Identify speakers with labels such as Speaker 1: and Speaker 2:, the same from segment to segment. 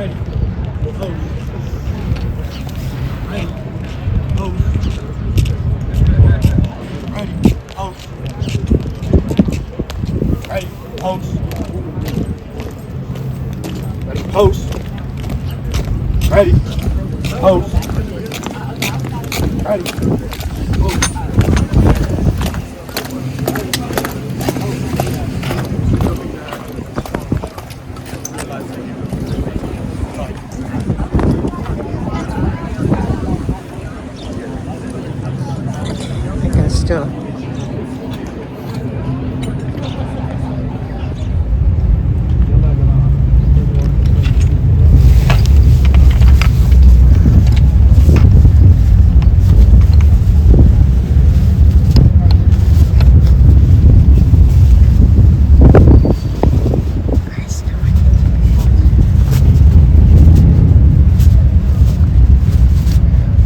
Speaker 1: Ready. Post. Ready. Post. Ready. Post. Ready. Post. Ready. Post. Ready. Post. Ready. Post.
Speaker 2: I can still.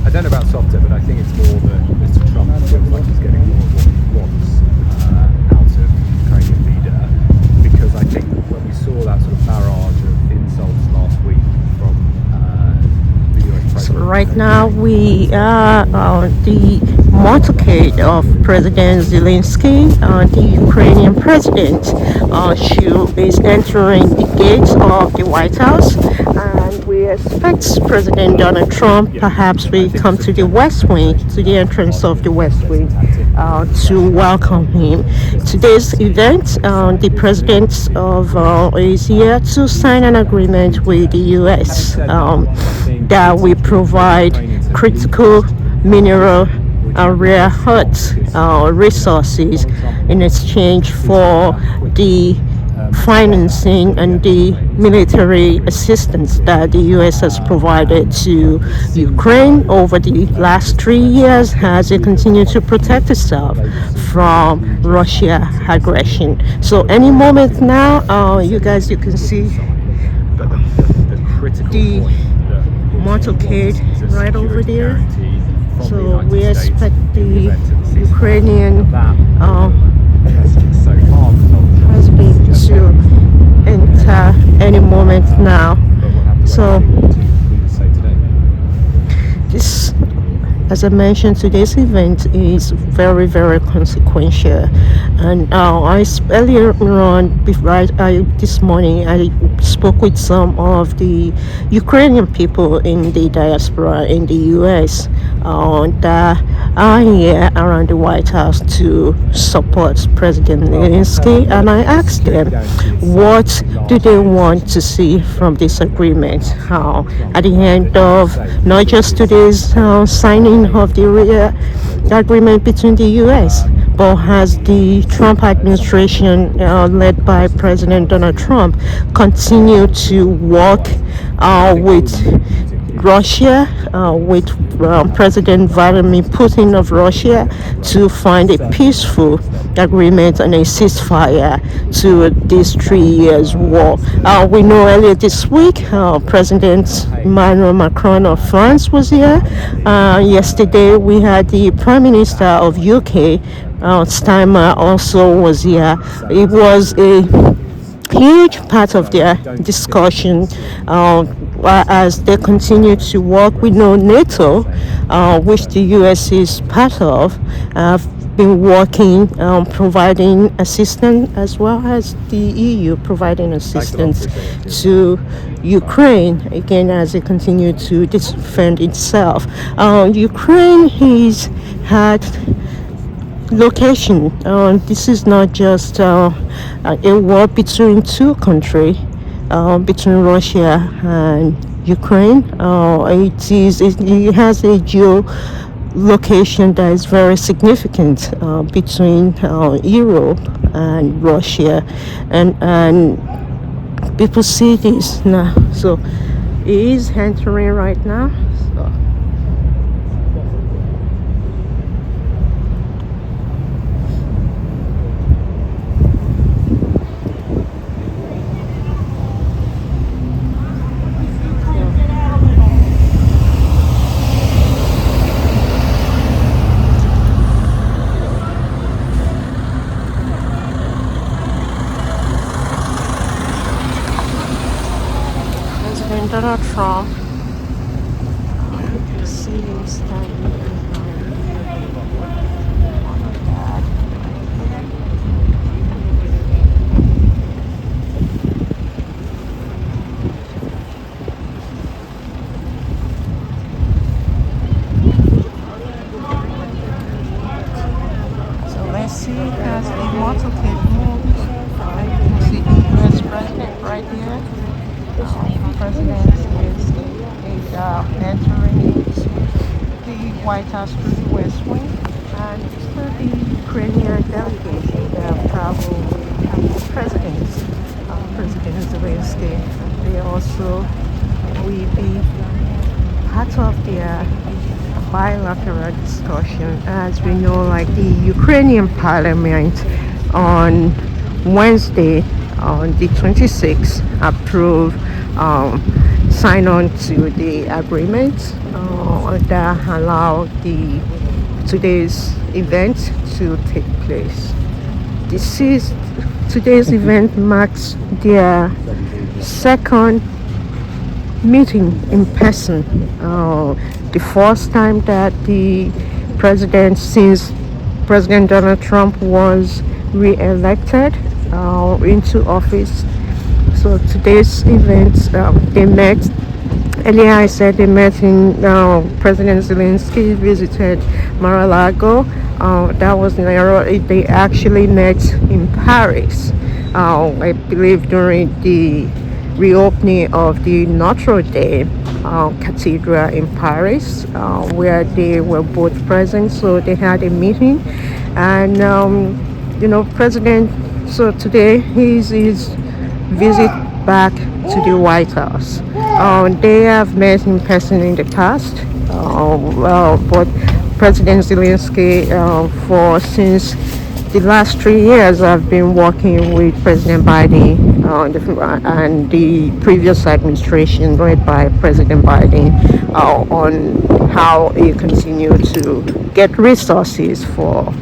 Speaker 3: I don't know about Softer, but I think it's more that Mr. Trump feels like he's getting more of what he wants out of the Ukrainian leader, because I think when we saw that sort of barrage of insults last week from the US
Speaker 2: So
Speaker 3: president.
Speaker 2: right now we are on the motorcade of President Zelenskyy, the Ukrainian president. She is entering the gates of the White House, and we expect President Donald Trump perhaps will come to the West Wing, to the entrance of the West Wing, to welcome him. Today's event, the president is here to sign an agreement with the U.S. That will provide critical mineral and rare earth resources in exchange for the financing and the military assistance that the U.S. has provided to Ukraine over the last 3 years as it continues to protect itself from Russia aggression. So any moment now, you can see the motorcade right over there. So we expect the Ukrainian husband to enter any moment now. So this, as I mentioned, today's event is very, very consequential. And earlier on, this morning, I spoke with some of the Ukrainian people in the diaspora in the U.S. That are here around the White House to support President Zelenskyy, and I asked them what do they want to see from this agreement. At the end of not just today's signing of the agreement between the U.S., but has the Trump administration, led by President Donald Trump, continue to work with Russia, with President Vladimir Putin of Russia, to find a peaceful agreement and a ceasefire to this 3 years war. We know earlier this week, President Emmanuel Macron of France was here. Yesterday we had the Prime Minister of UK, Steinmeier, also was here. It was a huge part of their discussion as they continue to work. We know NATO, which the US is part of, have been working, providing assistance, as well as the EU providing assistance to Ukraine, again, as it continues to defend itself. Ukraine has had location. This is not just a war between two countries, between Russia and Ukraine. It has a geolocation that is very significant between Europe and Russia, and people see this now. So it is entering right now. So. President Donald Trump. See him standing behind. So let's see as the motorcade moves. I can see the US president right here. President is entering into the White House through the West Wing, and so the Ukrainian delegation that have traveled with President Zelenskyy. They also will be part of their bilateral discussion. As we know, like the Ukrainian parliament on Wednesday, on the 26th, approved sign on to the agreement that allow the today's event to take place. Today's event marks their second meeting in person. The first time that the president, since President Donald Trump was re-elected into office. So today's event, they met. Earlier I said they met in President Zelensky visited Mar-a-Lago. That was Nairobi. They actually met in Paris. I believe during the reopening of the Notre Dame Cathedral in Paris, where they were both present. So they had a meeting, and President. So today his visit back to the White House. They have met in person in the past, but President Zelensky, for since the last 3 years, I've been working with President Biden and the previous administration led by President Biden on how he continue to get resources from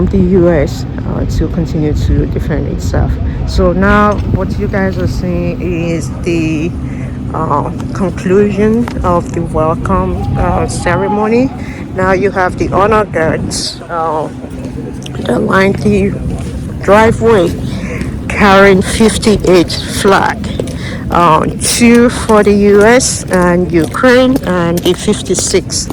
Speaker 2: the U.S. To continue to defend itself. So now what you guys are seeing is the conclusion of the welcome ceremony. Now you have the honor guards that line the driveway carrying 58 flag. Two for the U.S. and Ukraine, and the 56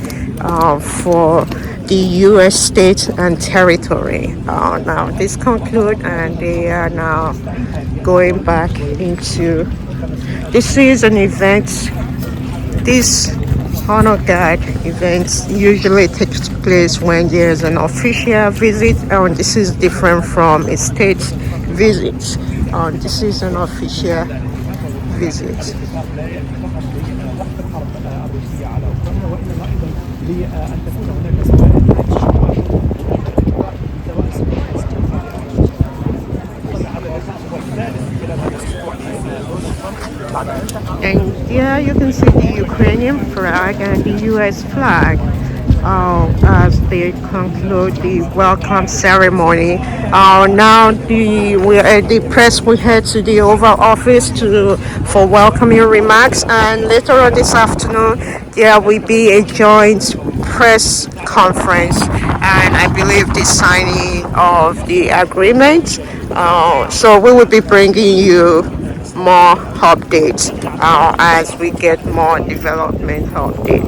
Speaker 2: for the U.S. state and territory. Now this conclude, and they are now going back into. This is an event. This honor guard event usually takes place when there's an official visit, and this is different from a state visit. This is an official visit. And yeah, you can see the Ukrainian flag and the US flag as they conclude the welcome ceremony. Now the press will head to the Oval Office for welcoming remarks, and later on this afternoon there will be a joint press conference, and I believe the signing of the agreement. So we will be bringing you more updates as we get more development update.